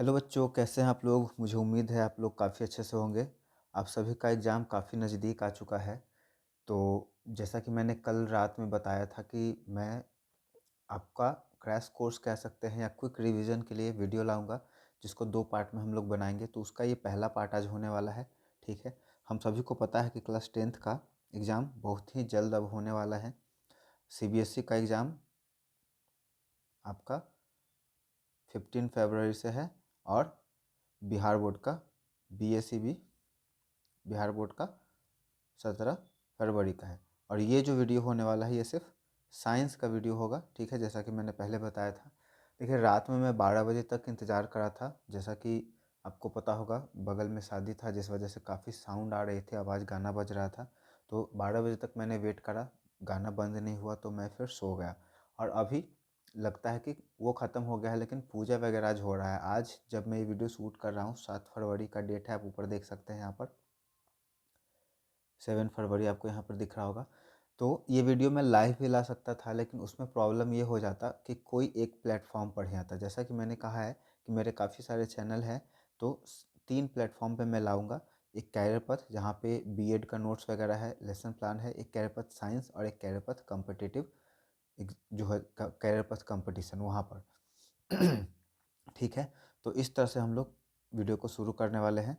Hello बच्चों, कैसे हैं आप लोग। मुझे उम्मीद है आप लोग काफ़ी अच्छे से होंगे। आप सभी का एग्ज़ाम काफ़ी नज़दीक आ चुका है। तो जैसा कि मैंने कल रात में बताया था कि मैं आपका क्रैश कोर्स कह सकते हैं या क्विक रिवीजन के लिए वीडियो लाऊंगा, जिसको 2 पार्ट में हम लोग बनाएंगे। तो उसका ये पहला पार्ट आज होने वाला है। ठीक है। हम सभी को पता है कि क्लास 10th का एग्ज़ाम बहुत ही जल्द अब होने वाला है। सीबीएसई का एग्ज़ाम आपका 15 फरवरी से है और बिहार बोर्ड का बीएसईबी बिहार बोर्ड का 17 फरवरी का है। और ये जो वीडियो होने वाला है ये सिर्फ साइंस का वीडियो होगा। ठीक है, जैसा कि मैंने पहले बताया था। देखिए, रात में मैं 12 बजे तक इंतज़ार करा था। जैसा कि आपको पता होगा, बगल में शादी था, जिस वजह से काफ़ी साउंड आ रहे थे, आवाज़, गाना बज रहा था। तो 12 बजे तक मैंने वेट करा, गाना बंद नहीं हुआ तो मैं फिर सो गया। और अभी लगता है कि वो ख़त्म हो गया है, लेकिन पूजा वगैरह आज हो रहा है। आज जब मैं ये वीडियो शूट कर रहा हूँ, 7 फरवरी का डेट है, आप ऊपर देख सकते हैं। यहाँ पर 7 फरवरी आपको यहाँ पर दिख रहा होगा। तो ये वीडियो मैं लाइव भी ला सकता था, लेकिन उसमें प्रॉब्लम ये हो जाता कि कोई एक प्लेटफॉर्म पर ही आता। जैसा कि मैंने कहा है कि मेरे काफ़ी सारे चैनल हैं, तो 3 प्लेटफॉर्म पे मैं लाऊंगा। एक कैरियर पथ, जहाँ पे बीएड का नोट्स वगैरह है, लेसन प्लान है। एक कैरियर पथ साइंस और एक कैरियर पथ कॉम्पिटिटिव जो है कैरियर पथ कंपटीशन, वहाँ पर। ठीक है। तो इस तरह से हम लोग वीडियो को शुरू करने वाले हैं।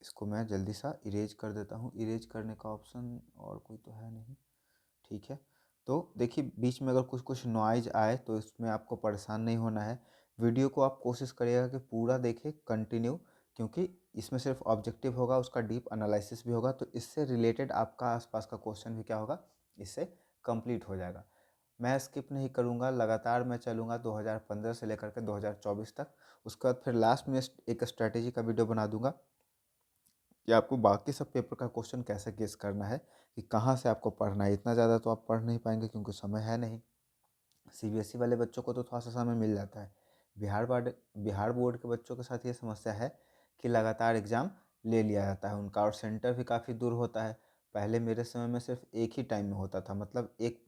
इसको मैं जल्दी सा इरेज कर देता हूँ। इरेज करने का ऑप्शन और कोई तो है नहीं। ठीक है। तो देखिए, बीच में अगर कुछ कुछ नॉइज आए तो इसमें आपको परेशान नहीं होना है। वीडियो को आप कोशिश करिएगा कि पूरा देखें, कंटिन्यू, क्योंकि इसमें सिर्फ ऑब्जेक्टिव होगा, उसका डीप एनालिसिस भी होगा। तो इससे रिलेटेड आपका आसपास का क्वेश्चन भी क्या होगा, इससे कंप्लीट हो जाएगा। मैं स्किप नहीं करूँगा, लगातार मैं चलूँगा 2015 से लेकर के 2024 तक। उसके बाद फिर लास्ट में एक स्ट्रैटेजी का वीडियो बना दूंगा कि आपको बाकी सब पेपर का क्वेश्चन कैसे गेस करना है, कि कहाँ से आपको पढ़ना है। इतना ज़्यादा तो आप पढ़ नहीं पाएंगे क्योंकि समय है नहीं। सीबीएसई वाले बच्चों को तो थोड़ा सा समय मिल जाता है। बिहार बोर्ड के बच्चों के साथ ये समस्या है कि लगातार एग्ज़ाम ले लिया जाता है उनका, और सेंटर भी काफ़ी दूर होता है। पहले मेरे समय में सिर्फ एक ही टाइम में होता था, मतलब एक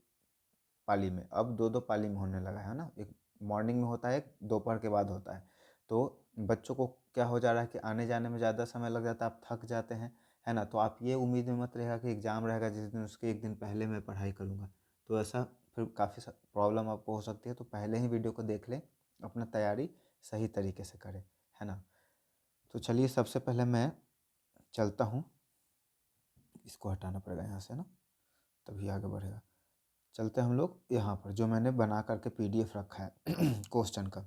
पाली में। अब दो दो पाली में होने लगा है ना। एक मॉर्निंग में होता है, एक दोपहर के बाद होता है। तो बच्चों को क्या हो जा रहा है कि आने जाने में ज़्यादा समय लग जाता है, आप थक जाते हैं, है ना। तो आप ये उम्मीद में मत रहेगा कि एग्ज़ाम रहेगा जिस दिन, उसके एक दिन पहले मैं पढ़ाई करूँगा। तो ऐसा फिर काफ़ी प्रॉब्लम आपको हो सकती है। तो पहले ही वीडियो को देख लें, अपना तैयारी सही तरीके से करें, है ना। तो चलिए, सबसे पहले मैं चलता हूँ। इसको हटाना पड़ेगा यहाँ से ना, तभी आगे बढ़ेगा। चलते हम लोग यहाँ पर, जो मैंने बना करके पीडीएफ रखा है क्वेश्चन का।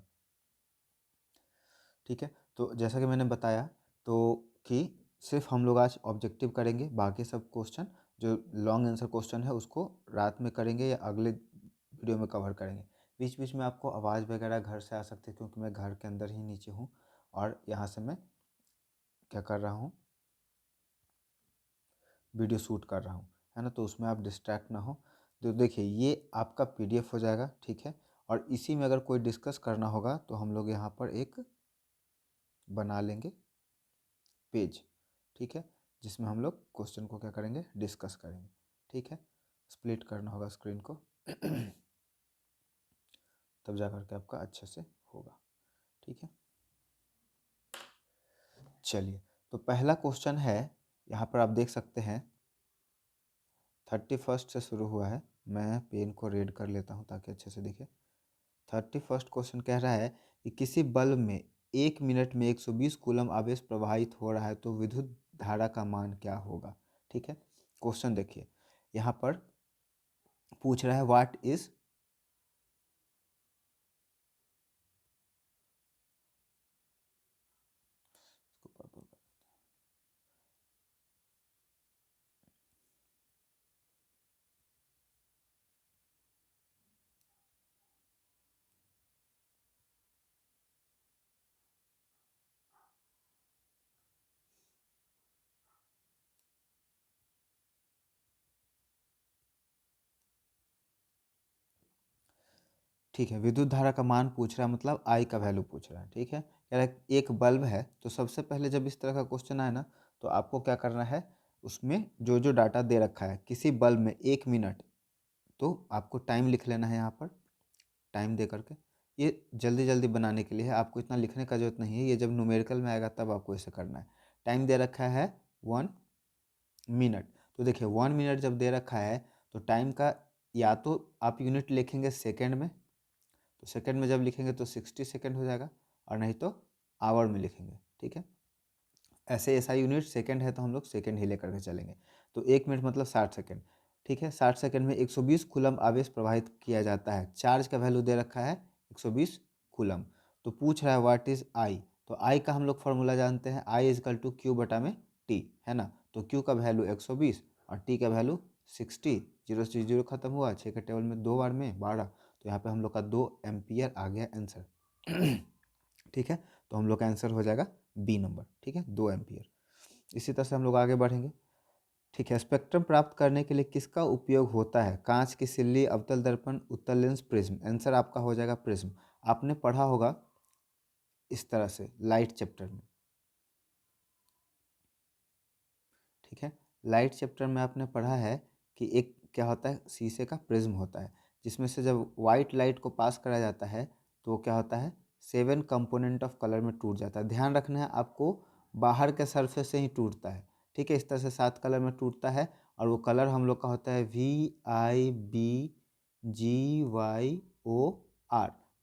ठीक है। तो जैसा कि मैंने बताया तो कि सिर्फ हम लोग आज ऑब्जेक्टिव करेंगे, बाकी सब क्वेश्चन जो लॉन्ग आंसर क्वेश्चन है उसको रात में करेंगे या अगले वीडियो में कवर करेंगे। बीच बीच में आपको आवाज़ वगैरह घर से आ सकती है, क्योंकि मैं घर के अंदर ही नीचे हूँ और यहाँ से मैं क्या कर रहा हूँ, वीडियो शूट कर रहा हूँ, है ना। तो उसमें आप डिस्ट्रैक्ट ना हो। तो देखिए, ये आपका पीडीएफ हो जाएगा। ठीक है। और इसी में अगर कोई डिस्कस करना होगा तो हम लोग यहाँ पर एक बना लेंगे पेज। ठीक है। जिसमें हम लोग क्वेश्चन को क्या करेंगे, डिस्कस करेंगे। ठीक है। स्प्लिट करना होगा स्क्रीन को तब जा करके आपका अच्छे से होगा। ठीक है। चलिए, तो पहला क्वेश्चन है, यहाँ पर आप देख सकते हैं 31 से शुरू हुआ है। मैं पेन को रेड कर लेता हूँ ताकि अच्छे से दिखे। 31 क्वेश्चन कह रहा है कि किसी बल्ब में 1 मिनट में 120 कूलम आवेश प्रवाहित हो रहा है, तो विद्युत धारा का मान क्या होगा। ठीक है। क्वेश्चन देखिए, यहाँ पर पूछ रहा है व्हाट इज, ठीक है, विद्युत धारा का मान पूछ रहा है, मतलब आई का वैल्यू पूछ रहा है। ठीक है। कह रहा है एक बल्ब है, तो सबसे पहले जब इस तरह का क्वेश्चन आए ना, तो आपको क्या करना है, उसमें जो जो डाटा दे रखा है, किसी बल्ब में 1 मिनट, तो आपको टाइम लिख लेना है यहाँ पर, टाइम दे करके ये जल्दी जल्दी बनाने के लिए है, आपको इतना लिखने का जरूरत नहीं है, ये जब न्यूमेरिकल में आएगा तब आपको इसे करना है। टाइम दे रखा है 1 मिनट। तो देखिए 1 मिनट जब दे रखा है तो टाइम का या तो आप यूनिट लिखेंगे सेकेंड में, तो सेकेंड में जब लिखेंगे तो 60 सेकेंड हो जाएगा, और नहीं तो आवर में लिखेंगे, ठीक है। ऐसे ऐसा यूनिट सेकेंड है तो हम लोग सेकेंड ही लेकर के चलेंगे। तो 1 मिनट मतलब 60 सेकेंड, ठीक है। 60 सेकेंड में 120 कूलम आवेश प्रवाहित किया जाता है। चार्ज का वैल्यू दे रखा है 120 कूलम। तो पूछ रहा है व्हाट इज आई, तो आई का हम लोग फॉर्मूला जानते हैं, आई इजकल टू क्यू बटा में टी, है ना। तो क्यू का वैल्यू 120 और टी का वैल्यू 60। जीरो से जीरो खत्म हुआ, 6 के टेबल में 2 बार में 12, तो यहाँ पे हम लोग का 2 एम्पियर आ गया आंसर। ठीक है, तो हम लोग का आंसर हो जाएगा बी नंबर, ठीक है, 2 एम्पियर। इसी तरह से हम लोग आगे बढ़ेंगे। ठीक है, स्पेक्ट्रम प्राप्त करने के लिए किसका उपयोग होता है? कांच की सिल्ली, अवतल दर्पण, उत्तल लेंस, प्रिज्म। आंसर आपका हो जाएगा प्रिज्म। आपने पढ़ा होगा इस तरह से लाइट चैप्टर में, ठीक है। लाइट चैप्टर में आपने पढ़ा है कि एक क्या होता है, शीशे का प्रिज्म होता है, जिसमें से जब वाइट लाइट को पास करा जाता है तो वो क्या होता है, 7 कंपोनेंट ऑफ कलर में टूट जाता है। ध्यान रखना है आपको, बाहर के सरफेस से ही टूटता है, ठीक है। इस तरह से 7 कलर में टूटता है, और वो कलर हम लोग का होता है VIBGYOR,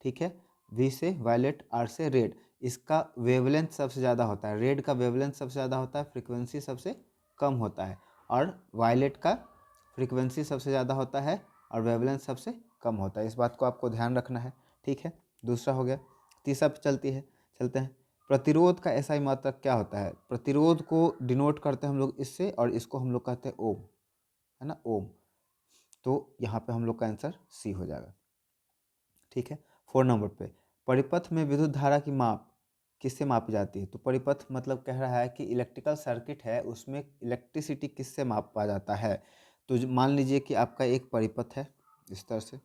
ठीक है। वी से वायलेट, आर से रेड। इसका वेवलेंथ सबसे ज़्यादा होता है, रेड का वेवलेंथ सबसे ज़्यादा होता है, फ्रीक्वेंसी सबसे कम होता है, और वायलेट का फ्रीक्वेंसी सबसे ज़्यादा होता है और वेवलेंथ सबसे कम होता है। इस बात को आपको ध्यान रखना है, ठीक है। दूसरा हो गया। तीसरा पे चलते हैं। प्रतिरोध का एसआई मात्रक क्या होता है? प्रतिरोध को डिनोट करते हैं हम लोग इससे, और इसको हम लोग कहते हैं ओम, है ना, ओम। तो यहाँ पे हम लोग का आंसर सी हो जाएगा, ठीक है। 4 नंबर पे, परिपथ में विद्युत धारा की माप किससे मापी जाती है? तो परिपथ मतलब कह रहा है कि इलेक्ट्रिकल सर्किट है, उसमें इलेक्ट्रिसिटी किससे मापा जाता है? तो मान लीजिए कि आपका एक परिपथ है, इस तरह से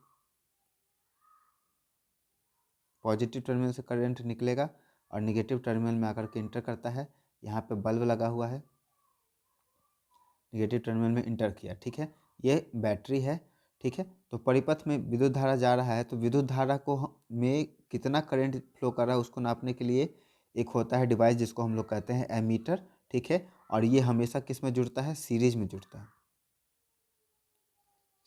पॉजिटिव टर्मिनल से करंट निकलेगा और निगेटिव टर्मिनल में आकर के इंटर करता है। यहाँ पे बल्ब लगा हुआ है, निगेटिव टर्मिनल में इंटर किया, ठीक है। ये बैटरी है, ठीक है। तो परिपथ में विद्युत धारा जा रहा है, तो विद्युत धारा को में कितना करंट फ्लो कर रहा है उसको नापने के लिए एक होता है डिवाइस जिसको हम लोग कहते हैं एमीटर, ठीक है। और ये हमेशा किस में जुड़ता है? सीरीज में जुड़ता है,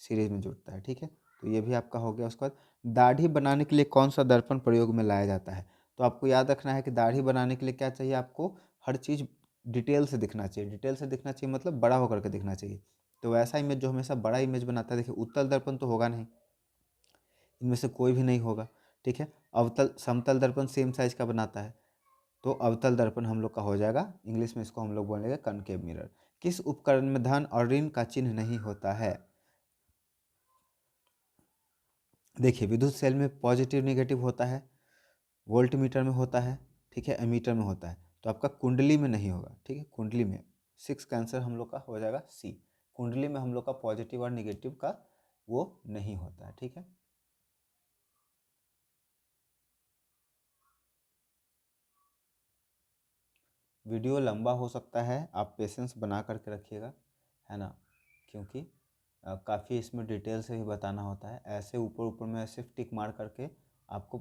सीरीज में जुड़ता है, ठीक है। तो ये भी आपका हो गया। उसके बाद, दाढ़ी बनाने के लिए कौन सा दर्पण प्रयोग में लाया जाता है? तो आपको याद रखना है कि दाढ़ी बनाने के लिए क्या चाहिए आपको, हर चीज़ डिटेल से दिखना चाहिए। डिटेल से दिखना चाहिए मतलब बड़ा होकर के दिखना चाहिए। तो वैसा इमेज जो हमेशा बड़ा इमेज बनाता है, देखिए उत्तल दर्पण तो होगा नहीं, इनमें से कोई भी नहीं होगा, ठीक है। अवतल समतल दर्पण सेम साइज का बनाता है, तो अवतल दर्पण हम लोग का हो जाएगा। इंग्लिश में इसको हम लोग बोलेंगे कनकेव मिरर। किस उपकरण में धन और ऋण का चिन्ह नहीं होता है? देखिए विद्युत सेल में पॉजिटिव निगेटिव होता है, वोल्ट मीटर में होता है, ठीक है, एमीटर में होता है। तो आपका कुंडली में नहीं होगा, ठीक है, कुंडली में। 6 का आंसर हम लोग का हो जाएगा सी। कुंडली में हम लोग का पॉजिटिव और निगेटिव का वो नहीं होता है, ठीक है। वीडियो लंबा हो सकता है, आप पेशेंस बना करके रखिएगा, है ना, क्योंकि काफ़ी इसमें डिटेल से भी बताना होता है। ऐसे ऊपर ऊपर में सिर्फ टिक मार करके आपको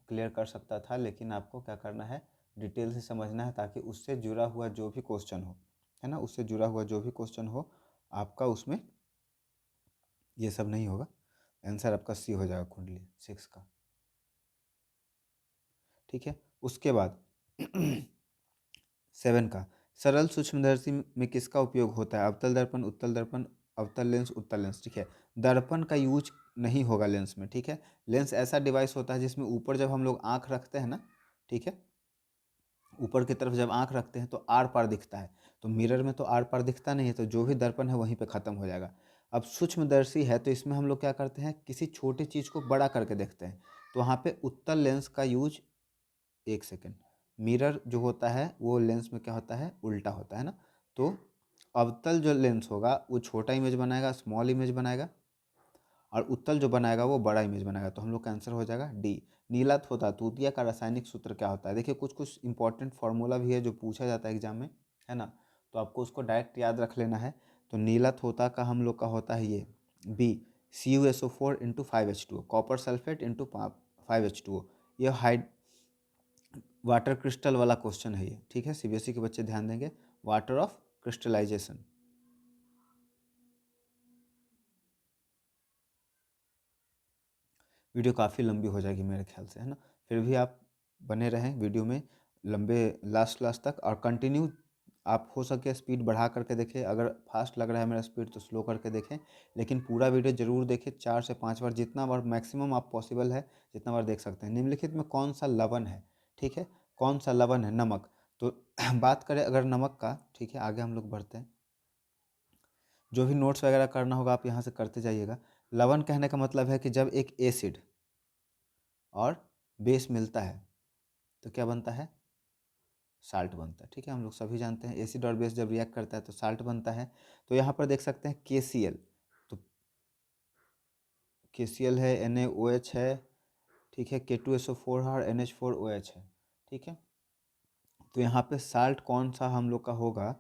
क्लियर कर सकता था, लेकिन आपको क्या करना है, डिटेल से समझना है, ताकि उससे जुड़ा हुआ जो भी क्वेश्चन हो, है ना, उससे जुड़ा हुआ जो भी क्वेश्चन हो आपका उसमें ये सब नहीं होगा। आंसर आपका सी हो जाएगा, कुंडली 6 का, ठीक है। उसके बाद 7 का, सरल सूक्ष्मदर्शी में किसका उपयोग होता है? अवतल दर्पण, उत्तल दर्पण, अवतल लेंस, उत्तल लेंस, ठीक है। दर्पण का यूज नहीं होगा लेंस में, ठीक है। लेंस ऐसा डिवाइस होता है जिसमें ऊपर जब हम लोग आँख रखते हैं ना, ठीक है, ऊपर की तरफ जब आँख रखते हैं तो आर पार दिखता है। तो मिरर में तो आर पार दिखता नहीं है, तो जो भी दर्पण है वहीं पे ख़त्म हो जाएगा। अब सूक्ष्मदर्शी है तो इसमें हम लोग क्या करते हैं, किसी छोटी चीज़ को बड़ा करके देखते हैं। तो वहाँ पे उत्तल लेंस का यूज, एक सेकेंड, मिरर जो होता है वो लेंस में क्या होता है, उल्टा होता है ना। तो अवतल जो लेंस होगा वो छोटा इमेज बनाएगा, स्मॉल इमेज बनाएगा, और उत्तल जो बनाएगा वो बड़ा इमेज बनाएगा। तो हम लोग का आंसर हो जाएगा डी। नीला तोता तूतिया का रासायनिक सूत्र क्या होता है? देखिए कुछ कुछ इंपॉर्टेंट फार्मूला भी है जो पूछा जाता है एग्जाम में, है ना, तो आपको उसको डायरेक्ट याद रख लेना है। तो नीला तोता का हम लोग का होता है ये B, CuSO4 into 5H2O, copper sulphate into 5H2O। ये हाइड वाटर क्रिस्टल वाला क्वेश्चन है ये, ठीक है। सीबीएसई के बच्चे ध्यान देंगे, वाटर ऑफ क्रिस्टलाइजेशन। वीडियो काफ़ी लंबी हो जाएगी मेरे ख्याल से, है ना। फिर भी आप बने रहें वीडियो में लंबे लास्ट तक, और कंटिन्यू आप हो सके स्पीड बढ़ा करके देखें। अगर फास्ट लग रहा है मेरा स्पीड तो स्लो करके देखें, लेकिन पूरा वीडियो ज़रूर देखें 4 से 5 बार, जितना बार मैक्सिमम आप पॉसिबल है जितना बार देख सकते हैं। निम्नलिखित में कौन सा लवण है, ठीक है, कौन सा लवण है, नमक। तो बात करें अगर नमक का, ठीक है, आगे हम लोग बढ़ते हैं। जो भी नोट्स वगैरह करना होगा आप यहाँ से करते जाइएगा। लवण कहने का मतलब है कि जब एक एसिड और बेस मिलता है तो क्या बनता है, साल्ट बनता है, ठीक है। हम लोग सभी जानते हैं एसिड और बेस जब रिएक्ट करता है तो साल्ट बनता है। तो यहाँ पर देख सकते हैं KCl, तो KCl है, NaOH है, ठीक है, K2SO4 और NH4OH है, ठीक है। तो यहाँ पे साल्ट कौन सा हम लोग का होगा,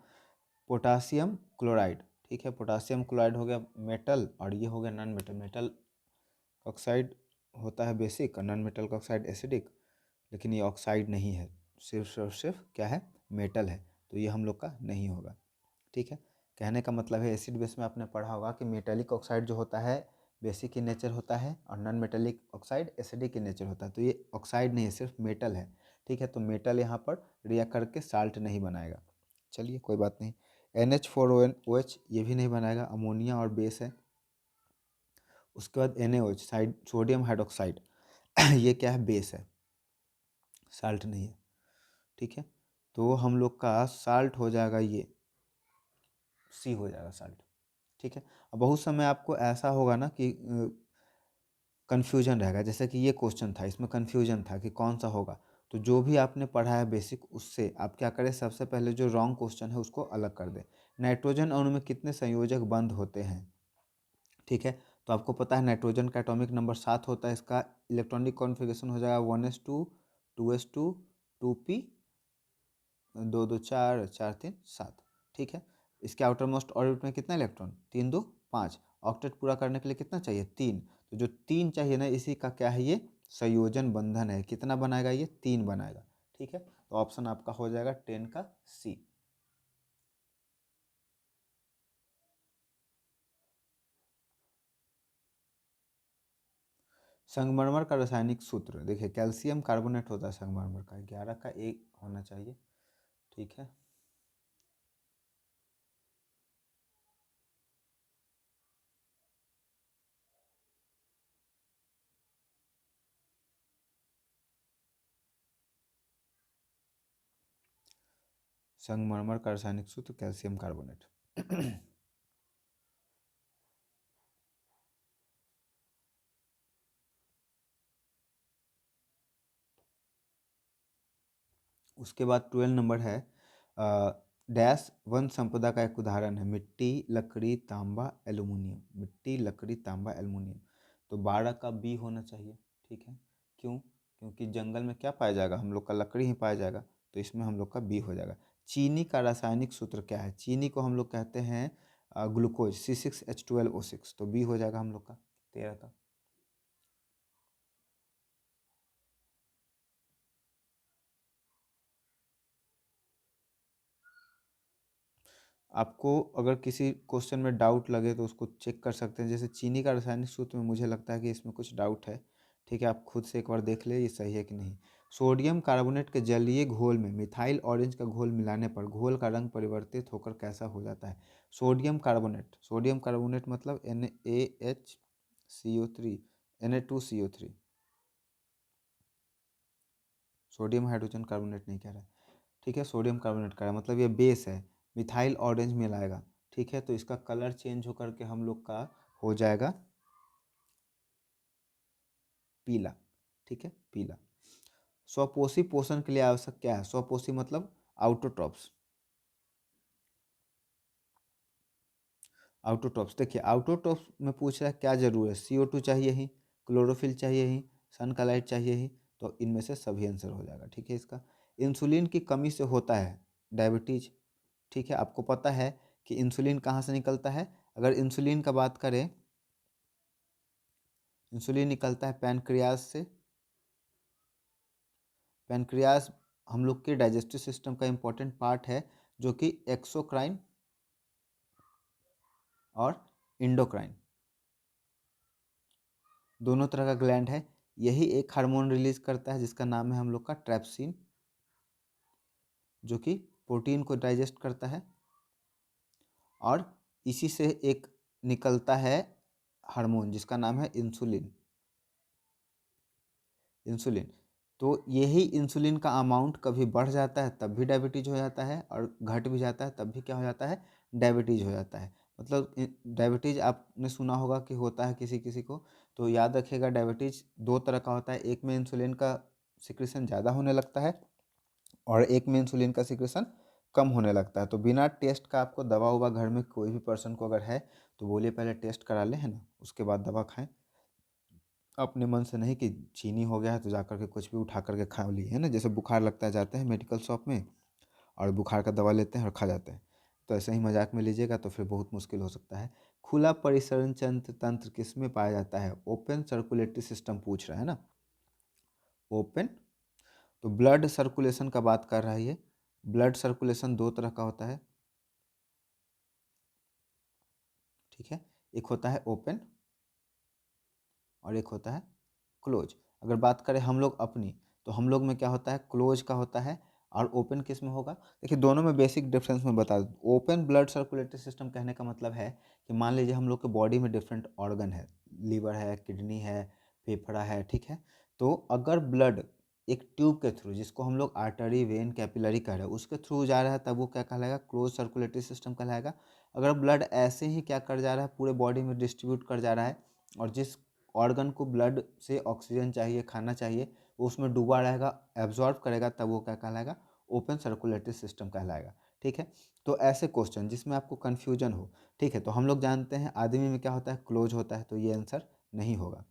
पोटासियम क्लोराइड, ठीक है। पोटासियम क्लोराइड हो गया मेटल, और ये हो गया नॉन मेटल। मेटल ऑक्साइड होता है बेसिक, और नॉन मेटल का ऑक्साइड एसिडिक, लेकिन ये ऑक्साइड नहीं है, सिर्फ और सिर्फ क्या है, मेटल है। तो ये हम लोग का नहीं होगा, ठीक है। कहने का मतलब है एसिड बेस में आपने पढ़ा होगा कि मेटेलिक ऑक्साइड जो होता है बेसिक इन नेचर होता है, और non metallic oxide acidic in nature होता है। तो ये ऑक्साइड नहीं है, सिर्फ मेटल है, ठीक है। तो मेटल यहाँ पर रिएक्ट करके साल्ट नहीं बनाएगा, चलिए कोई बात नहीं। NH4OH ये भी नहीं बनाएगा, अमोनिया और बेस है। उसके बाद NaOH साइड सोडियम हाइड्रोक्साइड ये क्या है, बेस है, साल्ट नहीं है, ठीक है। तो हम लोग का साल्ट हो जाएगा, ये सी हो जाएगा साल्ट, ठीक है। अब बहुत समय आपको ऐसा होगा ना कि कन्फ्यूजन रहेगा, जैसे कि ये क्वेश्चन था, इसमें कन्फ्यूजन था कि कौन सा होगा। तो जो भी आपने पढ़ा है बेसिक, उससे आप क्या करें, सबसे पहले जो रॉन्ग क्वेश्चन है उसको अलग कर दें। नाइट्रोजन अणु में कितने संयोजक बंद होते हैं, ठीक है। तो आपको पता है नाइट्रोजन का एटॉमिक नंबर 7 होता है, इसका इलेक्ट्रॉनिक कॉन्फ़िगरेशन हो जाएगा 1s2 2s2 2p 2 2 4 4 3 7, ठीक है। इसके आउटर मोस्ट ऑर्बिट में कितना इलेक्ट्रॉन, 3 2 5। ऑक्टेट पूरा करने के लिए कितना चाहिए, 3। तो जो 3 चाहिए ना, इसी का क्या है, ये संयोजन बंधन है। कितना बनाएगा, ये 3 बनाएगा, ठीक है। तो ऑप्शन आपका हो जाएगा 10 का सी। संगमरमर का रासायनिक सूत्र देखिए, कैल्शियम कार्बोनेट होता है संगमरमर का, 11 का एक होना चाहिए, ठीक है। संगमरमर का रासायनिक सूत्र कैल्शियम कार्बोनेट। उसके बाद 12 नंबर है, डैश वन संपदा का एक उदाहरण है, मिट्टी लकड़ी तांबा एल्युमिनियम, मिट्टी लकड़ी तांबा एल्युमिनियम। तो 12 का बी होना चाहिए, ठीक है। क्यों, क्योंकि जंगल में क्या पाया जाएगा, हम लोग का लकड़ी ही पाया जाएगा, तो इसमें हम लोग का बी हो जाएगा। चीनी का रासायनिक सूत्र क्या है, चीनी को हम लोग कहते हैं ग्लूकोज, C6H12O6, तो बी हो जाएगा हम लोग का 13 का। आपको अगर किसी क्वेश्चन में डाउट लगे तो उसको चेक कर सकते हैं, जैसे चीनी का रासायनिक सूत्र में मुझे लगता है कि इसमें कुछ डाउट है, ठीक है। आप खुद से एक बार देख ले ये सही है कि नहीं। सोडियम कार्बोनेट के जलीय घोल में मिथाइल ऑरेंज का घोल मिलाने पर घोल का रंग परिवर्तित होकर कैसा हो जाता है। सोडियम कार्बोनेट, सोडियम कार्बोनेट मतलब NaHCO3, Na2CO3, sodium hydrogen carbonate नहीं कह रहा है, ठीक है। सोडियम कार्बोनेट का मतलब ये बेस है, मिथाइल ऑरेंज मिलाएगा, ठीक है। तो इसका कलर चेंज होकर के हम लोग का हो जाएगा पीला, ठीक है, पीला। स्वपोषी पोषण के लिए आवश्यक क्या है, स्वपोषी मतलब आउटोट्रॉप्स। आउटोट्रॉप्स देखिए, आउटोट्रॉप्स में पूछ रहा है क्या जरूर है, CO2 चाहिए ही, क्लोरोफिल चाहिए ही, सन का लाइट चाहिए ही, तो इनमें से सभी आंसर हो जाएगा, ठीक है। इसका इंसुलिन की कमी से होता है डायबिटीज, ठीक है। आपको पता है कि इंसुलिन कहाँ से निकलता है, अगर इंसुलिन का बात करें, इंसुलिन निकलता है पैनक्रियाज से, पैनक्रियाज हम लोग के डाइजेस्टिव सिस्टम का इम्पोर्टेंट पार्ट है, जो कि एक्सोक्राइन और इंडोक्राइन दोनों तरह का ग्लैंड है। यही एक हार्मोन रिलीज करता है जिसका नाम है हम लोग का ट्रेप्सिन, जो कि प्रोटीन को डाइजेस्ट करता है। और इसी से एक निकलता है हार्मोन जिसका नाम है इंसुलिन। इंसुलिन तो यही इंसुलिन का अमाउंट कभी बढ़ जाता है तब भी डायबिटीज हो जाता है, और घट भी जाता है तब भी क्या हो जाता है, डायबिटीज हो जाता है। मतलब डायबिटीज आपने सुना होगा कि होता है किसी किसी को, तो याद रखिएगा डायबिटीज दो तरह का होता है। एक में इंसुलिन का सिक्रेशन ज़्यादा होने लगता है और एक में इंसुलिन का सिक्रेशन कम होने लगता है। तो बिना टेस्ट का आपको दवा उवा घर में कोई भी पर्सन को अगर है तो बोलिए पहले टेस्ट करा लें, है ना, उसके बाद दवा खाएं। अपने मन से नहीं कि चीनी हो गया है तो जा कर के कुछ भी उठा करके खा लिए, है ना। जैसे बुखार लगता है जाते हैं मेडिकल शॉप में और बुखार का दवा लेते हैं और खा जाते हैं, तो ऐसे ही मजाक में लीजिएगा तो फिर बहुत मुश्किल हो सकता है। खुला परिसरण तंत्र तंत्र किस में पाया जाता है, ओपन सर्कुलेटरी सिस्टम पूछ रहा है ना, ओपन। तो ब्लड सर्कुलेशन का बात कर रहा है ये। ब्लड सर्कुलेशन दो तरह का होता है, ठीक है। एक होता है ओपन और एक होता है क्लोज। अगर बात करें हम लोग अपनी, तो हम लोग में क्या होता है, क्लोज का होता है। और ओपन किस में होगा, देखिए दोनों में बेसिक डिफरेंस मैं बता दूँ। ओपन ब्लड सर्कुलेटरी सिस्टम कहने का मतलब है कि मान लीजिए हम लोग के बॉडी में डिफरेंट ऑर्गन है, लीवर है, किडनी है, फेफड़ा है, ठीक है। तो अगर ब्लड एक ट्यूब के थ्रू, जिसको हम लोग आर्टरी, वेन, कैपिलरी कह रहे हैं, उसके थ्रू जा रहा है तब वो क्या कहलाएगा, क्लोज सर्कुलेटरी सिस्टम कहलाएगा। अगर ब्लड ऐसे ही क्या कर जा रहा है, पूरे बॉडी में डिस्ट्रीब्यूट कर जा रहा है, और जिस ऑर्गन को ब्लड से ऑक्सीजन चाहिए, खाना चाहिए, वो उसमें डूबा रहेगा, एब्जॉर्ब करेगा, तब वो क्या कहलाएगा, ओपन सर्कुलेटरी सिस्टम कहलाएगा, ठीक है। तो ऐसे क्वेश्चन जिसमें आपको कन्फ्यूजन हो, ठीक है, तो हम लोग जानते हैं आदमी में क्या होता है, क्लोज होता है, तो ये आंसर नहीं होगा।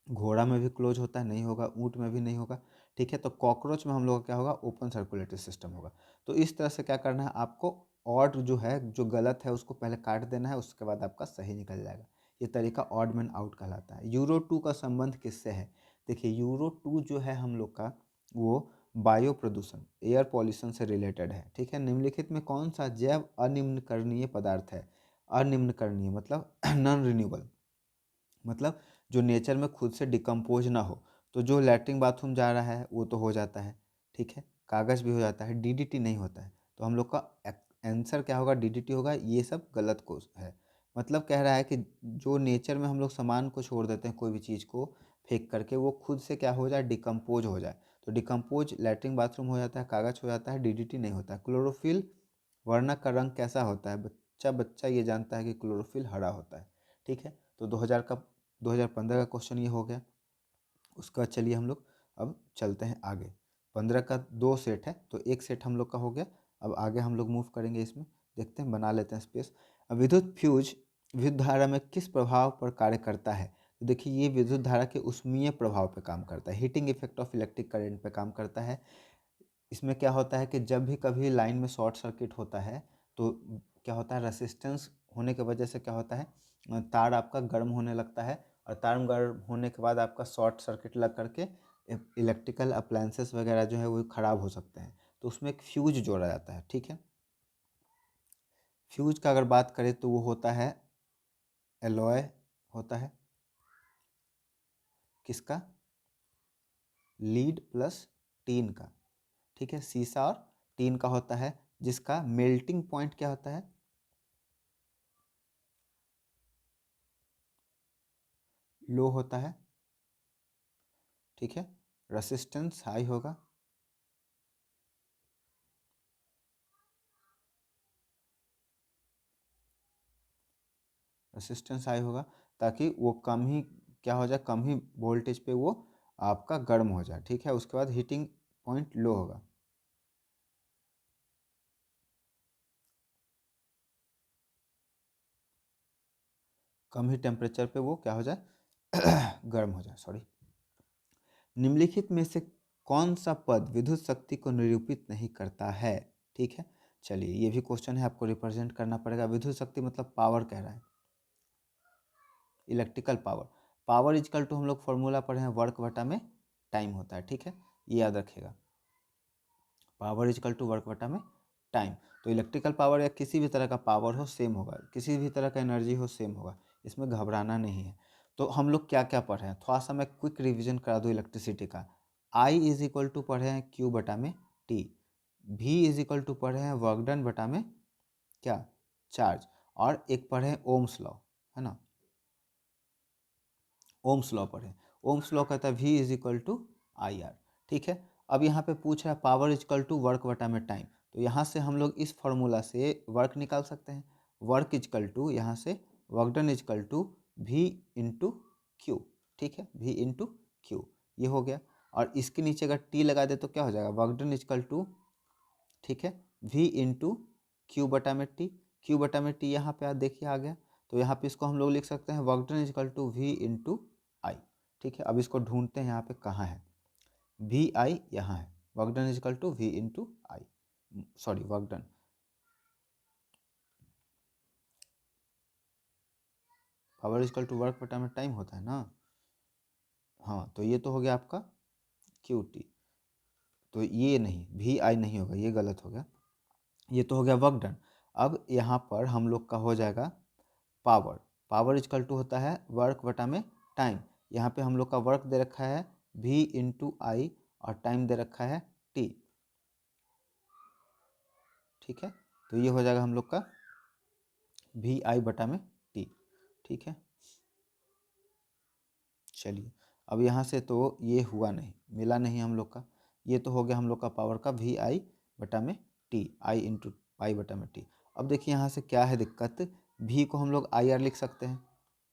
घोड़ा में भी क्लोज होता है, नहीं होगा। ऊँट में भी नहीं होगा, ठीक है। तो कॉकरोच में हम लोग का क्या होगा, ओपन सर्कुलेटरी सिस्टम होगा। तो इस तरह से क्या करना है आपको, ऑड जो है, जो गलत है उसको पहले काट देना है, उसके बाद आपका सही निकल जाएगा। ये तरीका ऑड मैन आउट कहलाता है। यूरो 2 का संबंध किससे है, देखिए यूरो 2 जो है हम लोग का, वो वायु प्रदूषण, एयर पॉल्यूशन से रिलेटेड है, ठीक है। निम्नलिखित में कौन सा जैव अनिम्नकरणीय पदार्थ है, अनिम्नकरणीय मतलब नॉन रिन्यूएबल, मतलब जो नेचर में खुद से डिकम्पोज ना हो। तो जो लैट्रिन बाथरूम जा रहा है वो तो हो जाता है, ठीक है, कागज़ भी हो जाता है, डीडीटी नहीं होता है। तो हम लोग का आंसर क्या होगा, डीडीटी होगा। ये सब गलत को है, मतलब कह रहा है कि जो नेचर में हम लोग सामान को छोड़ देते हैं, कोई भी चीज़ को फेंक करके, वो खुद से क्या हो जाए, डिकम्पोज हो जाए। तो डिकम्पोज लैट्रिन बाथरूम हो जाता है, कागज़ हो जाता है, डीडीटी नहीं होता है। क्लोरोफिल वर्णक का रंग कैसा होता है, बच्चा बच्चा ये जानता है कि क्लोरोफिल हरा होता है, ठीक है। तो 2015 का क्वेश्चन ये हो गया। उसका चलिए हम लोग अब चलते हैं आगे। 15 का दो सेट है, तो एक सेट हम लोग का हो गया। अब आगे हम लोग मूव करेंगे, इसमें देखते हैं, बना लेते हैं स्पेस। अब विद्युत फ्यूज विद्युत धारा में किस प्रभाव पर कार्य करता है, तो देखिए ये विद्युत धारा के ऊष्मीय प्रभाव पर काम करता है, heating effect of electric current पर काम करता है। इसमें क्या होता है कि जब भी कभी लाइन में शॉर्ट सर्किट होता है तो क्या होता है, रेसिस्टेंस होने की वजह से क्या होता है, तार आपका गर्म होने लगता है, और तार गर्म होने के बाद आपका शॉर्ट सर्किट लग करके इलेक्ट्रिकल अप्लायंसेस वगैरह जो है वो ख़राब हो सकते हैं। तो उसमें एक फ्यूज जोड़ा जाता है, ठीक है। फ्यूज का अगर बात करें तो वो होता है एलॉय, होता है किसका, लीड प्लस टीन का, ठीक है। सीसा और टीन का होता है, जिसका मेल्टिंग पॉइंट क्या होता है, लो होता है, ठीक है। रेसिस्टेंस हाई होगा, रेसिस्टेंस हाई होगा, ताकि वो कम ही क्या हो जाए, कम ही वोल्टेज पे वो आपका गर्म हो जाए, ठीक है। उसके बाद हीटिंग पॉइंट लो होगा, कम ही टेम्परेचर पे वो क्या हो जाए गर्म हो जाए, सॉरी। निम्नलिखित में से कौन सा पद विद्युत शक्ति को निरूपित नहीं करता है, ठीक है। चलिए ये भी क्वेश्चन है, आपको रिप्रेजेंट करना पड़ेगा। विद्युत शक्ति मतलब पावर कह रहा है, electrical power. Power equal to हम लोग फॉर्मूला पढ़े हैं, वर्क बटा में टाइम होता है, ठीक है। ये याद रखिएगा। पावर इजकल टू वर्क बटा में टाइम। तो इलेक्ट्रिकल पावर या किसी भी तरह का पावर हो सेम होगा, किसी भी तरह का एनर्जी हो सेम होगा, इसमें घबराना नहीं है। तो हम लोग क्या क्या पढ़े हैं, थोड़ा सा मैं क्विक रिवीजन करा दूँ इलेक्ट्रिसिटी का। आई इज इक्वल टू पढ़े हैं क्यू बटा में टी, भी इज इक्वल टू पढ़े हैं वर्क डन बटा में क्या, चार्ज, और एक पढ़े हैं ओम्स लॉ, है ना, ओम्स लॉ पढ़े। ओम्स लॉ कहता है V is equal to I R. ठीक है, अब यहाँ पे पूछ रहा है पावर इजकल टू वर्क बटा में टाइम, तो यहाँ से हम लोग इस फॉर्मूला से वर्क निकाल सकते हैं। वर्क इजकल टू यहाँ से work done is equal to V into Q. ठीक है, वी इंटू क्यू, ये हो गया। और इसके नीचे अगर टी लगा दे तो क्या हो जाएगा, वर्क डन इजकल टू, ठीक है, वी इंटू क्यू बटा में टी। क्यू बटा में टी यहाँ पे आप देखिए आ गया, तो यहाँ पे इसको हम लोग लिख सकते हैं work done is equal to V into I. ठीक है, अब इसको ढूंढते हैं यहाँ पे कहाँ है, वी आई यहाँ है, work done is equal to V into I, sorry work done, power equal to work बटा में टाइम होता है ना, हाँ, तो ये तो हो गया आपका क्यू टी, तो ये नहीं, वी आई नहीं होगा, ये गलत हो गया, ये तो हो गया वर्क डन। अब यहाँ पर हम लोग का हो जाएगा पावर, पावर इजकल टू होता है वर्क बटा में टाइम, यहाँ पे हम लोग का वर्क दे रखा है v इंटू आई और टाइम दे रखा है t। ठीक है, तो ये हो जाएगा हम लोग का वी आई बटा में t। ठीक है, चलिए अब यहाँ से तो ये हुआ नहीं, मिला नहीं हम लोग का, ये तो हो गया हम लोग का पावर का वी आई बटा में टी, आई इंटू आई बटा में टी। अब देखिए यहाँ से क्या है दिक्कत, v को हम लोग आई आर लिख सकते हैं,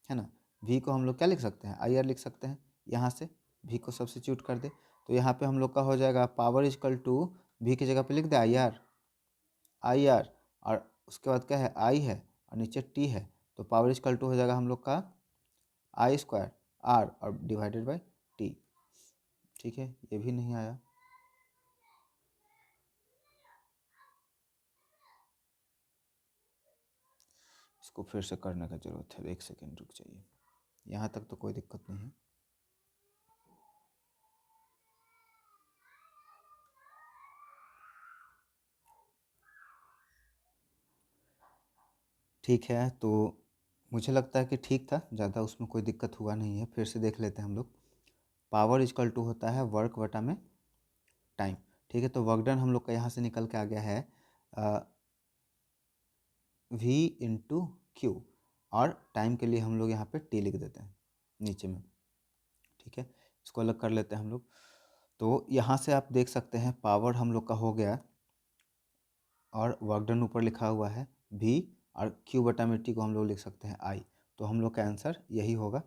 है ना, v को हम लोग क्या लिख सकते हैं, आई आर लिख सकते हैं, यहाँ से v को सब्स्टिट्यूट कर दे, तो यहाँ पे हम लोग का हो जाएगा पावर इजकल टू v की जगह पे लिख दे आई आर, आई आर, और उसके बाद क्या है आई है और नीचे टी है, तो पावर इजकल टू हो जाएगा हम लोग का आई स्क्वायर आर और डिवाइडेड बाई टी। ठीक है, ये भी नहीं आया, इसको फिर से करने का ज़रूरत है, एक सेकेंड रुक जाइए, यहाँ तक तो कोई दिक्कत नहीं है। ठीक है, तो मुझे लगता है कि ठीक था, ज़्यादा उसमें कोई दिक्कत हुआ नहीं है, फिर से देख लेते हैं हम लोग। पावर इजकल टू होता है वर्क बटा में टाइम। ठीक है, तो वर्क डन हम लोग का यहाँ से निकल के आ गया है v इंटू क्यू, और टाइम के लिए हम लोग यहाँ पे t लिख देते हैं नीचे में। ठीक है, इसको अलग कर लेते हैं हम लोग, तो यहाँ से आप देख सकते हैं पावर हम लोग का हो गया और वर्क डन ऊपर लिखा हुआ है v, और q बटा में t को हम लोग लिख सकते हैं i, तो हम लोग का आंसर यही होगा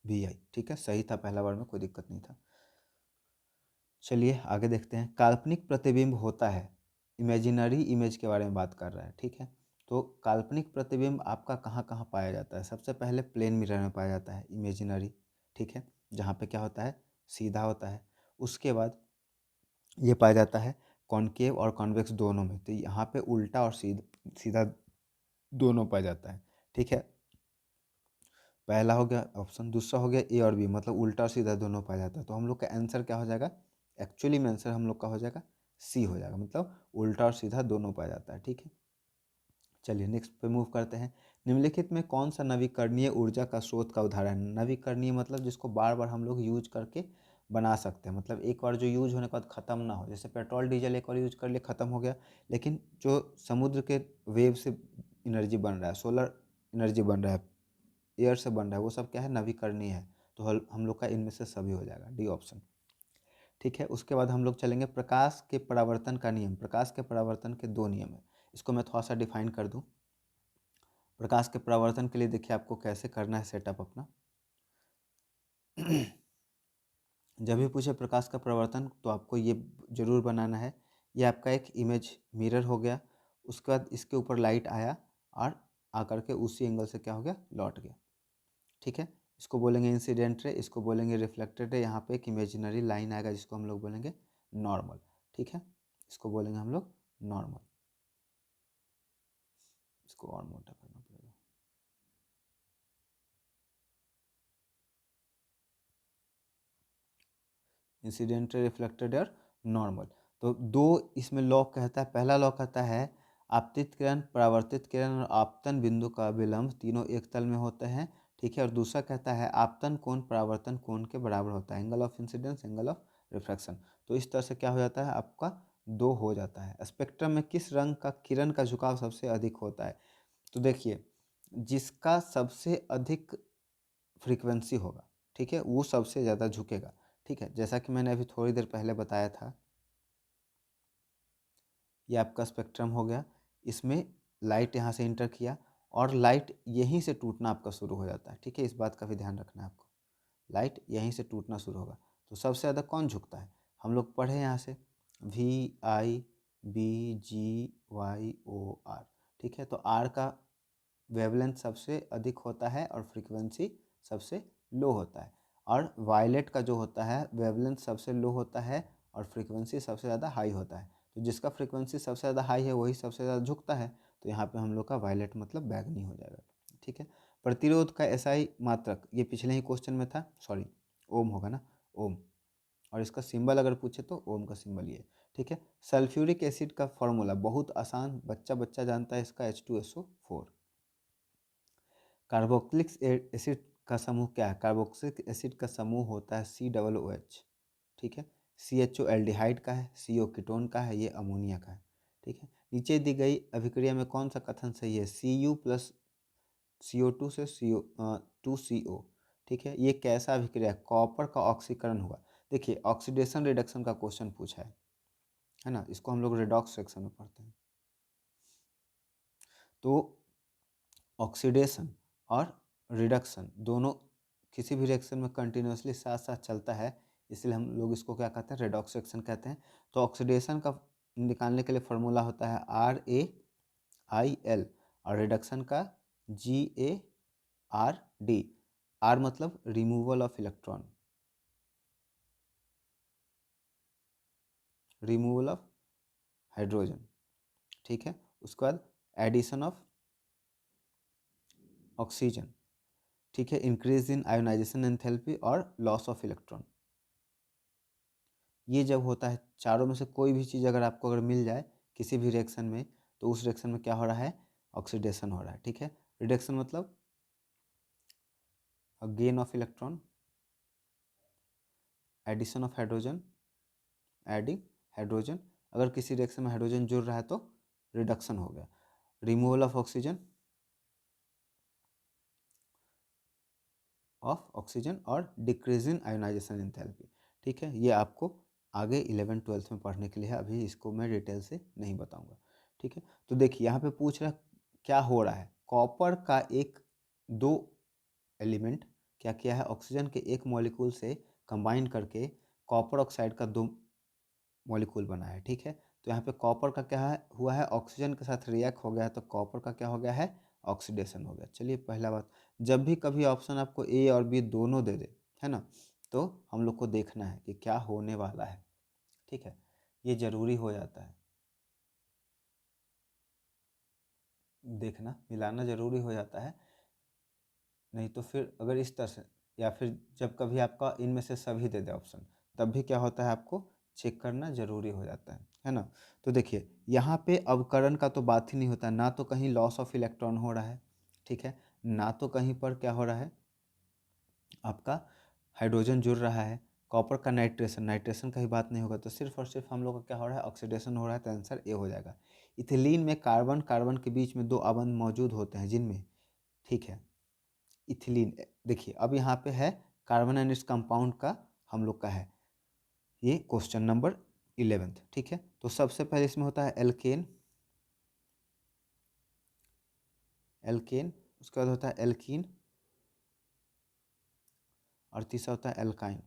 वी आई। ठीक है, सही था, पहला बार में कोई दिक्कत नहीं था। चलिए आगे देखते हैं, काल्पनिक प्रतिबिंब होता है, इमेजिनरी इमेज के बारे में बात कर रहा है। ठीक है, तो काल्पनिक प्रतिबिंब आपका कहाँ कहाँ पाया जाता है, सबसे पहले प्लेन मिरर में पाया जाता है इमेजिनरी। ठीक है, जहाँ पे क्या होता है, सीधा होता है। उसके बाद ये पाया जाता है कॉनकेव और कॉन्वेक्स दोनों में, तो यहाँ पे उल्टा और सीधा दोनों पाया जाता है। ठीक है, पहला हो गया ऑप्शन, दूसरा हो गया ए और बी, मतलब उल्टा और सीधा दोनों पाया जाता है, तो हम लोग का आंसर क्या हो जाएगा, एक्चुअली में आंसर हम लोग का हो जाएगा सी हो जाएगा, मतलब उल्टा और सीधा दोनों पाया जाता है। ठीक है, चलिए नेक्स्ट पे मूव करते हैं। निम्नलिखित में कौन सा नवीकरणीय ऊर्जा का स्रोत का उदाहरण है, नवीकरणीय मतलब जिसको बार बार हम लोग यूज करके बना सकते हैं, मतलब एक बार जो यूज होने के बाद ख़त्म ना हो, जैसे पेट्रोल डीजल एक बार यूज कर लिए ख़त्म हो गया, लेकिन जो समुद्र के वेव से एनर्जी बन रहा है, सोलर एनर्जी बन रहा है, एयर से बन रहा है, वो सब क्या है, नवीकरणीय है, तो हम लोग का इनमें से सभी हो जाएगा, डी ऑप्शन। ठीक है, उसके बाद हम लोग चलेंगे प्रकाश के परावर्तन का नियम, प्रकाश के परावर्तन के दो नियम है, इसको मैं थोड़ा सा डिफाइन कर दूं। प्रकाश के परावर्तन के लिए देखिए आपको कैसे करना है सेटअप अपना। जब भी पूछे प्रकाश का परावर्तन तो आपको ये जरूर बनाना है, ये आपका एक इमेज मिरर हो गया, उसके बाद इसके ऊपर लाइट आया और आकर के उसी एंगल से क्या हो गया, लौट गया। ठीक है, इसको बोलेंगे इंसिडेंट रे, इसको बोलेंगे रिफ्लेक्टेड रे, यहाँ पे एक इमेजिनरी लाइन आएगा जिसको हम लोग बोलेंगे नॉर्मल। ठीक है, इसको बोलेंगे हम लोग नॉर्मल, इसको और मोटा करना पड़ेगा। इंसिडेंटल, रिफ्लेक्टेड और नॉर्मल। तो दो इसमें लॉ कहता है, पहला लॉ कहता है आपतित किरण, परावर्तित किरण और आपतन बिंदु का विलंब तीनों एक तल में होते हैं, ठीक है। और दूसरा कहता है आपतन कोण परावर्तन कोण के बराबर होता है, angle of incidence, angle of refraction. तो इस तरह से क्या हो जाता है आपका दो हो जाता है। स्पेक्ट्रम में किस रंग का किरण का झुकाव सबसे अधिक होता है? तो देखिए, जिसका सबसे अधिक फ्रीक्वेंसी होगा, ठीक है, वो सबसे ज़्यादा झुकेगा, ठीक है। जैसा कि मैंने अभी थोड़ी देर पहले बताया था, ये आपका स्पेक्ट्रम हो गया, इसमें लाइट यहाँ से इंटर किया और लाइट यहीं से टूटना आपका शुरू हो जाता है, ठीक है। इस बात का भी ध्यान रखना है आपको, लाइट यहीं से टूटना शुरू होगा। तो सबसे ज़्यादा कौन झुकता है? हम लोग पढ़े यहाँ से VIBGYOR, ठीक है। तो आर का वेवलेंथ सबसे अधिक होता है और फ्रीक्वेंसी सबसे लो होता है, और वायलेट का जो होता है वेवलेंथ सबसे लो होता है और फ्रीक्वेंसी सबसे ज़्यादा हाई होता है। तो जिसका फ्रीक्वेंसी सबसे ज़्यादा हाई है वही सबसे ज़्यादा झुकता है, तो यहाँ पे हम लोग का वायलेट मतलब बैगनी हो जाएगा, ठीक है। प्रतिरोध का एसआई मात्रक, ये पिछले ही क्वेश्चन में था, सॉरी ओम होगा ना, ओम। और इसका सिंबल अगर पूछे तो ओम का सिंबल ये, ठीक है। सल्फ्यूरिक एसिड का फॉर्मूला बहुत आसान, बच्चा बच्चा जानता है इसका, H2SO4। कार्बोक्सिलिक एसिड का समूह क्या है? कार्बोक्सिलिक एसिड का समूह होता है COOH, ठीक है। CHO एल्डिहाइड का है, CO कीटोन का है, ये अमोनिया का है, ठीक है। नीचे दी गई अभिक्रिया में कौन सा कथन सही है? Cu प्लस CO2 से CO2CO, ठीक है। ये कैसा अभिक्रिया है? कॉपर का ऑक्सीकरण हुआ। देखिए, ऑक्सीडेशन रिडक्शन का क्वेश्चन पूछा है ना, इसको हम लोग रिडॉक्स सेक्शन में पढ़ते हैं। तो ऑक्सीडेशन और रिडक्शन दोनों किसी भी रिएक्शन में कंटिन्यूसली साथ साथ चलता है, इसलिए हम लोग इसको क्या कहते हैं? रेडॉक्स रिएक्शन कहते हैं। तो ऑक्सीडेशन का निकालने के लिए फॉर्मूला होता है RaIL और रिडक्शन का GaRD। आर मतलब removal of electron, removal of hydrogen, ठीक है। उसके बाद एडिशन ऑफ ऑक्सीजन, ठीक है। इंक्रीज इन आयोनाइजेशन एंथैल्पी और लॉस ऑफ इलेक्ट्रॉन। ये जब होता है, चारों में से कोई भी चीज़ अगर आपको अगर मिल जाए किसी भी रिएक्शन में, तो उस रिएक्शन में क्या हो रहा है? ऑक्सीडेशन हो रहा है, ठीक है। रिडक्शन मतलब gain of electron, addition of hydrogen, adding hydrogen. अगर किसी रिएक्शन में हाइड्रोजन जुड़ रहा है तो रिडक्शन हो गया। रिमूवल ऑफ ऑक्सीजन, और डिक्रीज इन आयोनाइजेशन एंथैल्पी, ठीक है। ये आपको आगे 11th-12th में पढ़ने के लिए है, अभी इसको मैं डिटेल से नहीं बताऊंगा, ठीक है। तो देखिए यहाँ पे पूछ रहा है क्या हो रहा है? कॉपर का एक दो एलिमेंट क्या किया है? ऑक्सीजन के एक मॉलिक्यूल से कंबाइन करके कॉपर ऑक्साइड का दो मॉलिक्यूल बना है, ठीक है। तो यहाँ पे कॉपर का क्या है हुआ है? ऑक्सीजन के साथ रिएक्ट हो गया है, तो कॉपर का क्या हो गया है? ऑक्सीडेशन हो गया। चलिए, पहला बात, जब भी कभी ऑप्शन आपको ए और बी दोनों दे दे, है ना, तो हम लोग को देखना है कि क्या होने वाला है, ठीक है। ये जरूरी हो जाता है, देखना मिलाना जरूरी हो जाता है, नहीं तो फिर अगर इस तरह से, या फिर जब कभी आपका इनमें से सभी दे दे ऑप्शन, तब भी क्या होता है? आपको चेक करना जरूरी हो जाता है ना। तो देखिए, यहाँ पे अवकरण का तो बात ही नहीं होता, ना तो कहीं लॉस ऑफ इलेक्ट्रॉन हो रहा है, ठीक है, ना तो कहीं पर क्या हो रहा है आपका हाइड्रोजन जुड़ रहा है। कॉपर का नाइट्रेशन, नाइट्रेशन का ही बात नहीं होगा, तो सिर्फ और सिर्फ हम लोग का क्या हो रहा है? ऑक्सीडेशन हो रहा है, तो आंसर ए हो जाएगा। इथिलीन में कार्बन कार्बन के बीच में दो अबंध मौजूद होते हैं जिनमें, ठीक है, इथिलीन। देखिए, अब यहाँ पे है कार्बन एंड इट्स कंपाउंड का हम लोग का है ये क्वेश्चन नंबर 11th, ठीक है। तो सबसे पहले इसमें होता है एल्केन, एल्केन, उसके बाद होता है एल्कीन, और तीसरा होता है एल्काइन,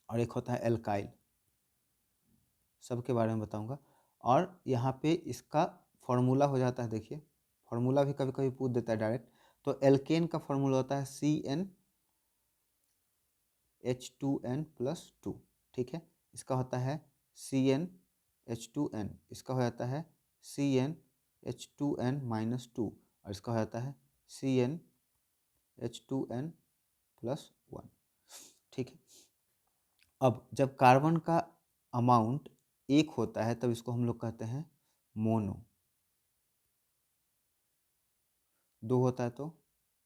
और एक होता है एल्काइल। सबके बारे में बताऊंगा। और यहाँ पे इसका फॉर्मूला हो जाता है, देखिए फॉर्मूला भी कभी कभी पूछ देता है डायरेक्ट। तो एल्केन का फॉर्मूला होता है CnH2n+2, ठीक है। इसका होता है CnH2n, इसका हो जाता है CnH2n-2, और इसका हो जाता है CnH2n+1, ठीक है। अब जब कार्बन का अमाउंट 1 होता है तब इसको हम लोग कहते हैं मोनो, 2 होता है तो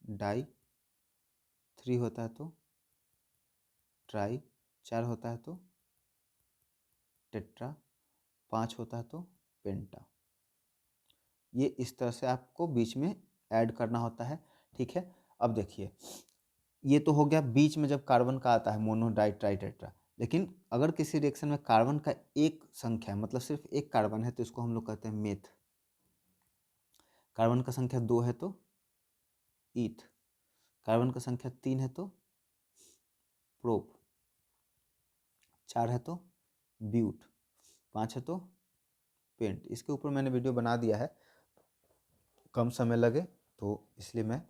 डाई, 3 होता है तो ट्राई, 4 होता है तो टेट्रा, 5 होता है तो पेंटा। ये इस तरह से आपको बीच में ऐड करना होता है, ठीक है। अब देखिए, ये तो हो गया बीच में जब कार्बन का आता है मोनो, डाई, ट्राई, टेट्रा। लेकिन अगर किसी रिएक्शन में कार्बन का एक संख्या है, मतलब सिर्फ एक कार्बन है, तो इसको हम लोग कहते हैं मेथ। कार्बन का संख्या 2 है तो ईथ, कार्बन का संख्या 3 है तो प्रोप, 4 है तो ब्यूट, 5 है तो पेंट। इसके ऊपर मैंने वीडियो बना दिया है, कम समय लगे तो इसलिए मैं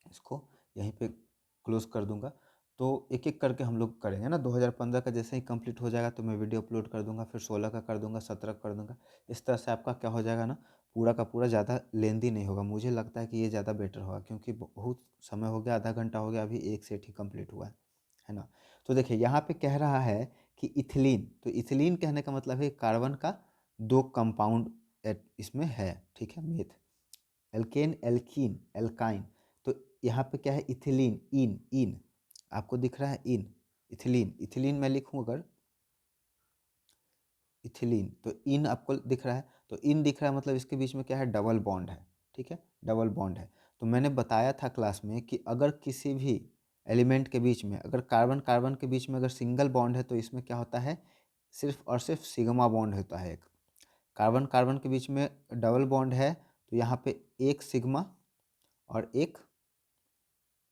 इसको यहीं पे क्लोज कर दूंगा। तो एक एक करके हम लोग करेंगे ना। 2015 का जैसे ही कंप्लीट हो जाएगा तो मैं वीडियो अपलोड कर दूंगा, फिर 16 का कर दूंगा, 17 का कर दूंगा। इस तरह से आपका क्या हो जाएगा ना, पूरा का पूरा ज़्यादा लेंदी नहीं होगा। मुझे लगता है कि ये ज़्यादा बेटर होगा, क्योंकि बहुत समय हो गया, आधा घंटा हो गया, अभी एक सेट ही कंप्लीट हुआ है ना। तो देखिए यहाँ पे कह रहा है कि इथिलीन, तो इथिलीन कहने का मतलब है कार्बन का 2 कंपाउंड इसमें है, ठीक है, मेथ। एल्केन, एल्कीन, एल्काइन, तो यहाँ पे क्या है, इथिलीन, इन, इन आपको दिख रहा है, इन, इथिलीन, इथिलीन मैं लिखूं अगर इथिलीन, तो इन आपको दिख रहा है, तो इन दिख रहा है मतलब इसके बीच में क्या है, डबल बॉन्ड है, ठीक है, डबल बॉन्ड है। तो मैंने बताया था क्लास में कि अगर किसी भी एलिमेंट के बीच में, अगर कार्बन कार्बन के बीच में अगर सिंगल बॉन्ड है तो इसमें क्या होता है, सिर्फ और सिर्फ सिग्मा बॉन्ड होता है। एक कार्बन कार्बन के बीच में डबल बॉन्ड है तो यहाँ पे एक सिग्मा और एक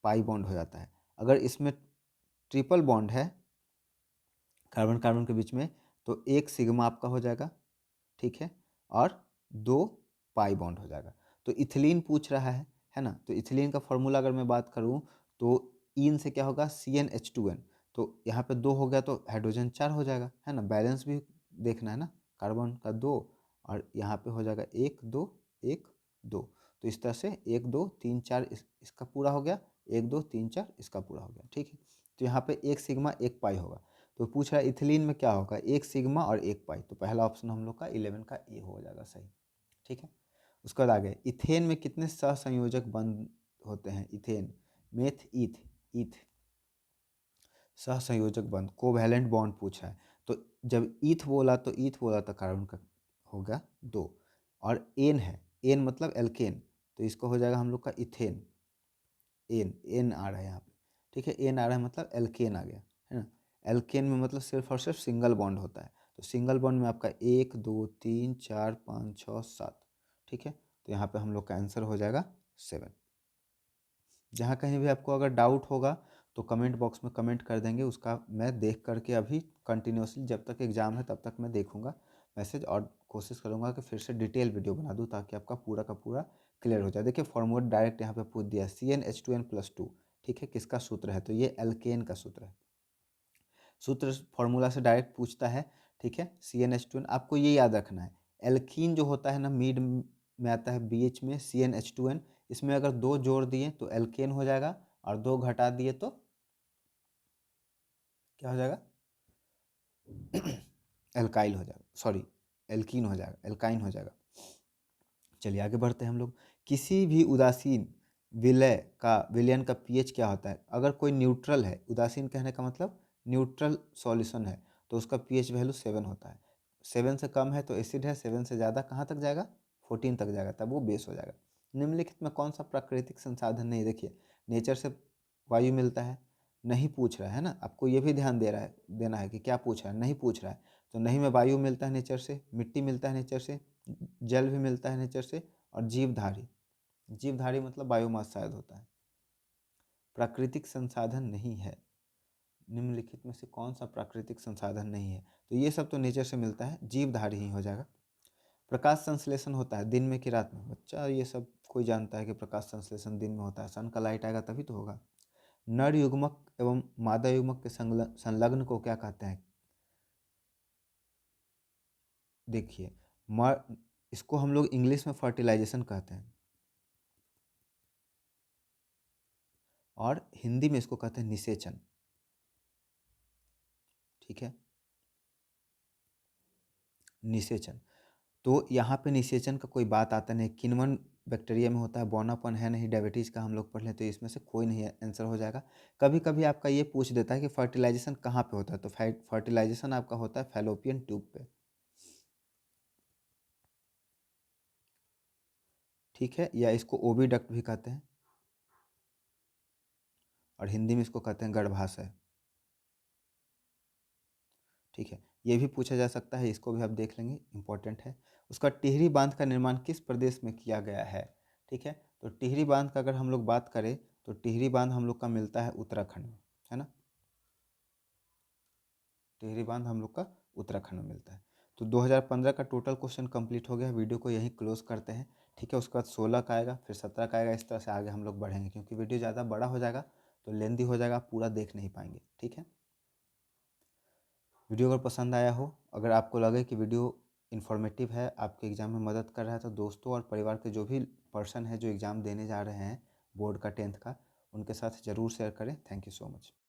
पाई बॉन्ड हो जाता है। अगर इसमें ट्रिपल बॉन्ड है कार्बन कार्बन के बीच में तो एक सिग्मा आपका हो जाएगा, ठीक है, और 2 पाई बॉन्ड हो जाएगा। तो इथिलीन पूछ रहा है ना। तो इथिलीन का फॉर्मूला अगर मैं बात करूँ तो इन से क्या होगा, CnH2n, तो यहाँ पे 2 हो गया तो हाइड्रोजन 4 हो जाएगा, है ना। बैलेंस भी देखना है ना, कार्बन का 2 और यहाँ पे हो जाएगा 1 2 1 2। तो इस तरह से 1 2 3 4 इसका पूरा हो गया, 1 2 3 4 इसका पूरा हो गया, ठीक है। तो यहाँ पे एक सिग्मा एक पाई होगा। तो पूछ रहा है इथिलीन में क्या होगा, एक सिग्मा और एक पाई। तो पहला ऑप्शन हम लोग का 11 का ए हो जाएगा सही, ठीक है। उसके बाद आगे, इथेन में कितने सहसंयोजक बंध होते हैं। इथेन, मेथ, ईथ, ईथ, सहसंयोजक बंध, कोवैलेंट बॉन्ड पूछा है। तो जब ईथ बोला तो कार्बन का होगा 2, और एन है, एन मतलब एल्केन, तो इसको हो जाएगा हम लोग का इथेन, एन, एन आ रहा है यहाँ पे, ठीक है, एन आ रहा है मतलब एल्केन आ गया, है ना। एल्केन में मतलब सिर्फ और सिर्फ सिंगल बॉन्ड होता है। तो सिंगल बॉन्ड में आपका 1 2 3 4 5 6 7, ठीक है। तो यहाँ पे हम लोग का आंसर हो जाएगा 7। जहाँ कहीं भी आपको अगर डाउट होगा तो कमेंट बॉक्स में कमेंट कर देंगे, उसका मैं देख करके अभी कंटिन्यूसली जब तक एग्ज़ाम है तब तक मैं देखूंगा मैसेज, और कोशिश करूंगा कि फिर से डिटेल वीडियो बना दूं ताकि आपका पूरा का पूरा क्लियर हो जाए। देखिए फॉर्मूला डायरेक्ट यहाँ पे पूछ दिया, CnH2n+2, ठीक है, किसका सूत्र है, तो ये एल्केन का सूत्र है। सूत्र फॉर्मूला से डायरेक्ट पूछता है, ठीक है। CnH2n आपको ये याद रखना है, एल्कीन जो होता है ना मिड में आता है बीच में, CnH2n, इसमें अगर 2 जोड़ दिए तो एल्केन हो जाएगा, और 2 घटा दिए तो क्या हो जाएगा, एल्काइल हो जाएगा, सॉरी एल्कीन हो जाएगा, एल्काइन हो जाएगा। चलिए आगे बढ़ते हैं हम लोग। किसी भी उदासीन विलयन का पीएच क्या होता है। अगर कोई न्यूट्रल है, उदासीन कहने का मतलब न्यूट्रल सॉल्यूशन है, तो उसका पीएच वैल्यू 7 होता है। 7 से कम है तो एसिड है, 7 से ज़्यादा कहाँ तक जाएगा, 14 तक जाएगा, तब वो बेस हो जाएगा। निम्नलिखित में कौन सा प्राकृतिक संसाधन नहीं, देखिए नेचर से वायु मिलता है, नहीं पूछ रहा है ना, आपको ये भी ध्यान देना है कि क्या पूछ रहा है, नहीं पूछ रहा है। तो नहीं में वायु मिलता है नेचर से, मिट्टी मिलता है नेचर से, जल भी मिलता है नेचर से, और जीवधारी, जीवधारी मतलब बायोमास शायद होता है। प्राकृतिक संसाधन नहीं है, निम्नलिखित में से कौन सा प्राकृतिक संसाधन नहीं है, तो ये सब तो नेचर से मिलता है, जीवधारी ही हो जाएगा। प्रकाश संश्लेषण होता है दिन में कि रात में, बच्चा ये सब कोई जानता है कि प्रकाश संश्लेषण दिन में होता है, सन का लाइट आएगा तभी तो होगा। नर युग्मक एवं मादा युग्मक के संलग्न को क्या कहते हैं, देखिए इसको हम लोग इंग्लिश में फर्टिलाइजेशन कहते हैं, और हिंदी में इसको कहते हैं निषेचन। ठीक है। निषेचन, तो यहाँ पे निषेचन का कोई बात आता नहीं, किण्वन बैक्टीरिया में होता है, बौनापन है नहीं, डायबिटीज़ का हम लोग पढ़ लें, तो इसमें से कोई नहीं आंसर हो जाएगा। कभी कभी आपका ये पूछ देता है कि फर्टिलाइजेशन कहाँ पे होता है, तो फर्टिलाइजेशन आपका होता है फैलोपियन ट्यूब पे, ठीक है, या इसको ओविडक्ट भी कहते हैं और हिंदी में इसको कहते हैं गर्भाशय, ठीक है। ये भी पूछा जा सकता है, इसको भी आप देख लेंगे, इंपॉर्टेंट है। उसका टिहरी बांध का निर्माण किस प्रदेश में किया गया है, ठीक है। तो टिहरी बांध का अगर हम लोग बात करें तो टिहरी बांध हम लोग का मिलता है उत्तराखंड में, है ना। टिहरी बांध हम लोग का उत्तराखंड में मिलता है। तो 2015 का टोटल क्वेश्चन कंप्लीट हो गया। वीडियो को यहीं क्लोज करते हैं, ठीक है। उसके बाद 16 का आएगा, फिर 17 का आएगा, इस तरह से आगे हम लोग बढ़ेंगे, क्योंकि वीडियो ज़्यादा बड़ा हो जाएगा तो लेंदी हो जाएगा, पूरा देख नहीं पाएंगे, ठीक है। वीडियो अगर पसंद आया हो, अगर आपको लगे कि वीडियो इन्फॉर्मेटिव है, आपके एग्ज़ाम में मदद कर रहा है, तो दोस्तों और परिवार के जो भी पर्सन है जो एग्ज़ाम देने जा रहे हैं बोर्ड का 10th का, उनके साथ ज़रूर शेयर करें। Thank you so much.